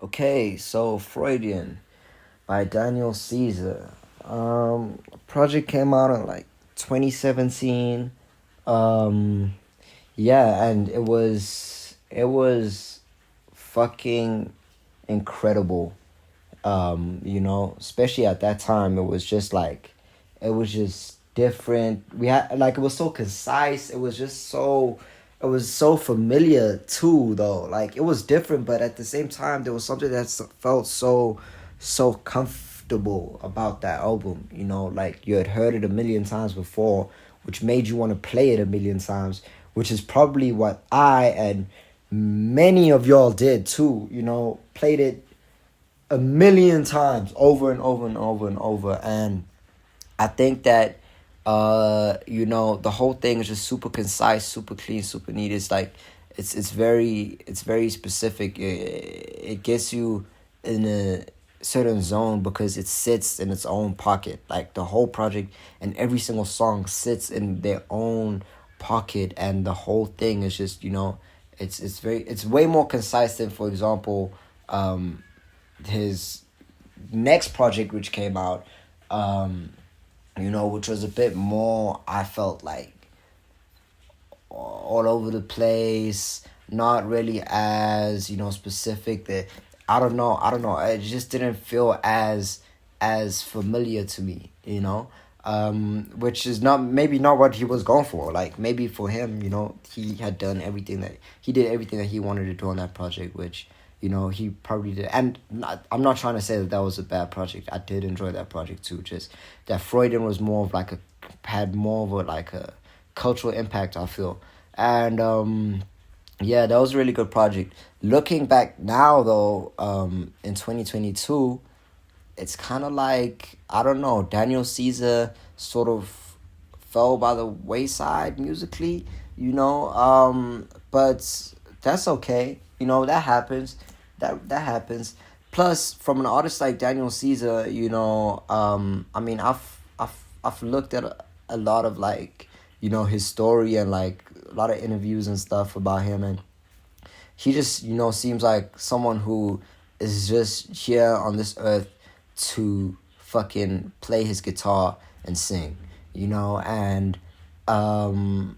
Okay, so Freudian by Daniel Caesar. Project came out in like 2017. Um, yeah, and it was fucking incredible. Especially at that time, it was just different. We had like it was so concise. It was so familiar too, though. Like it was different, but at the same time, there was something that felt so comfortable about that album. Like you had heard it a million times before, which made you want to play it a million times, which is probably what I and many of y'all did too. Played it a million times over and over and over and over. And I think that the whole thing is just super concise, super clean, super neat. It's very specific. It gets you in a certain zone because it sits in its own pocket. Like the whole project and every single song sits in their own pocket, and the whole thing is just it's way more concise than, for example, his next project, which came out, which was a bit more, I felt like, all over the place, not really as, specific. That I don't know, it just didn't feel as familiar to me, which is not, maybe not what he was going for. Like maybe for him, he did everything that he wanted to do on that project, which he probably did. And I'm not trying to say that was a bad project. I did enjoy that project too. Just that Freudian was more of like had more of a like a cultural impact, I feel. And yeah, that was a really good project. Looking back now though, in 2022, it's kind of like, I don't know, Daniel Caesar sort of fell by the wayside musically, but that's okay. That happens. That happens. Plus, from an artist like Daniel Caesar, I mean, I've looked at a lot of, like, his story, and like a lot of interviews and stuff about him, and he just seems like someone who is just here on this earth to fucking play his guitar and sing, and um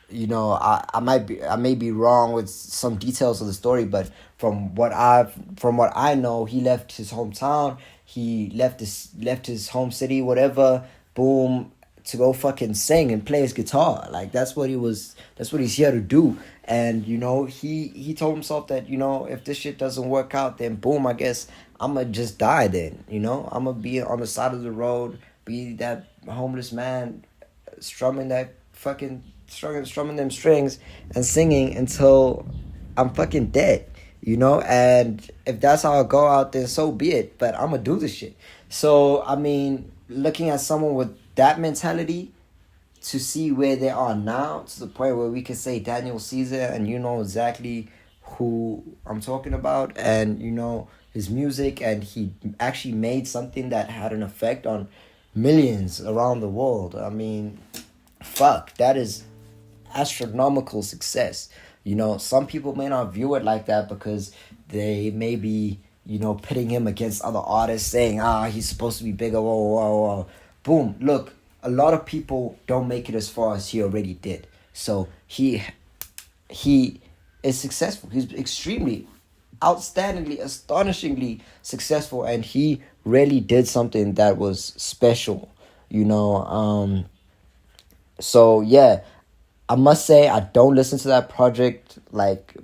I may be wrong with some details of the story, but from what I know, he left his hometown, he left his home city, whatever, boom, to go fucking sing and play his guitar. Like that's what he's here to do. And he told himself that, if this shit doesn't work out, then boom, I guess I'ma just die then. I'ma be on the side of the road, be that homeless man strumming that fucking strumming them strings and singing until I'm fucking dead. And if that's how I go out, then so be it. But I'm gonna do this shit. So I mean, looking at someone with that mentality, to see where they are now, to the point where we can say Daniel Caesar, and you know exactly who I'm talking about, and his music, and he actually made something that had an effect on millions around the world. I mean, fuck, that is astronomical success. Some people may not view it like that because they may be, pitting him against other artists, saying, he's supposed to be bigger, whoa, whoa, whoa. Boom, look, a lot of people don't make it as far as he already did. So he is successful. He's extremely, outstandingly, astonishingly successful, and he really did something that was special, so yeah, I must say I don't listen to that project like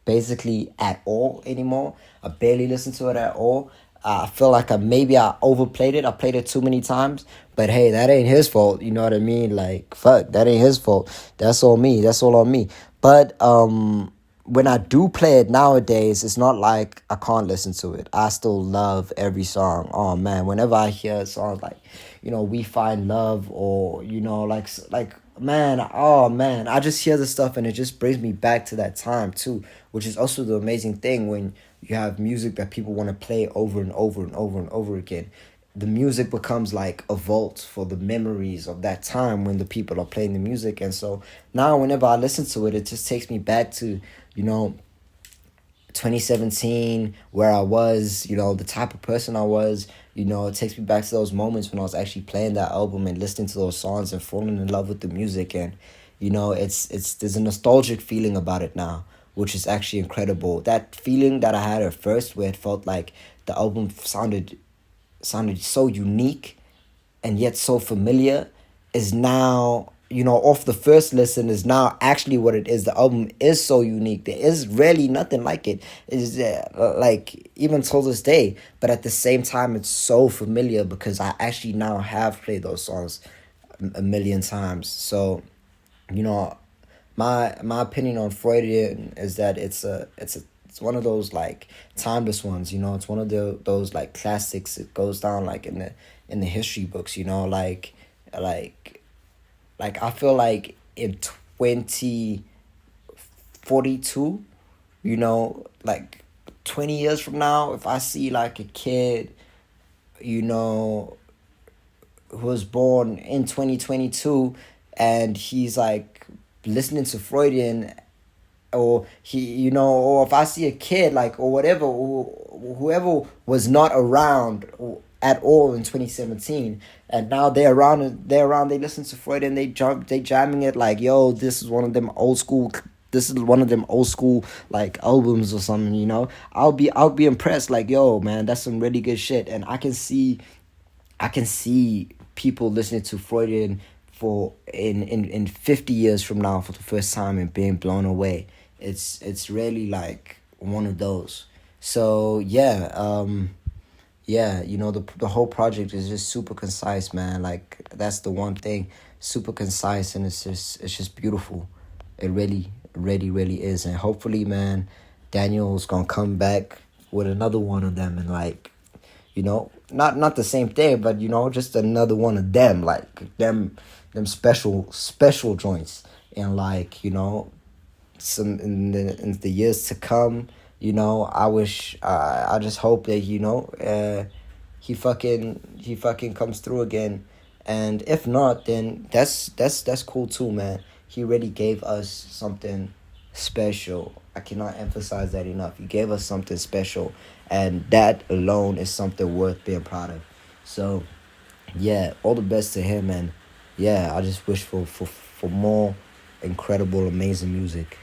basically at all anymore. I barely listen to it at all. I feel like I overplayed it. I played it too many times. But hey, that ain't his fault. You know what I mean? Like fuck, that ain't his fault. That's all me. That's all on me. But when I do play it nowadays, it's not like I can't listen to it. I still love every song. Oh man, whenever I hear songs like, We Find Love, or like man, oh man, I just hear the stuff and it just brings me back to that time too, which is also the amazing thing when you have music that people want to play over and over and over and over again. The music becomes like a vault for the memories of that time when the people are playing the music. And so now whenever I listen to it, it just takes me back to, you know, 2017, where I was, the type of person I was. It takes me back to those moments when I was actually playing that album and listening to those songs and falling in love with the music. And it's there's a nostalgic feeling about it now, which is actually incredible. That feeling that I had at first, where it felt like the album sounded so unique and yet so familiar, is now, off the first listen, is now actually what it is. The album is so unique. There is really nothing like it. Is like, even till this day. But at the same time, it's so familiar because I actually now have played those songs a million times. So, you know, my opinion on Freudian is that it's one of those like timeless ones. It's one of those like classics. It goes down like in the history books. Like I feel like in 2042, like 20 years from now, if I see like a kid, you know who was born in 2022, and he's like listening to Freudian, or or if I see a kid, like, or whatever, or whoever was not around at all in 2017, and now they listen to Freud, and they jamming it like, yo, this is one of them old school like albums or something. I'll be impressed, like, yo, man, that's some really good shit. And I can see people listening to Freudian for in 50 years from now for the first time and being blown away. It's really like one of those. So yeah, yeah, the whole project is just super concise, man. Like, that's the one thing, super concise, and it's just beautiful. It really, really, really is. And hopefully, man, Daniel's gonna come back with another one of them, and like, not the same thing, but just another one of them, like them special joints. And like, some in the years to come, I just hope that, he fucking comes through again. And if not, then that's cool too, man. He really gave us something special. I cannot emphasize that enough. He gave us something special, and that alone is something worth being proud of. So yeah, all the best to him. And yeah, I just wish for more incredible, amazing music.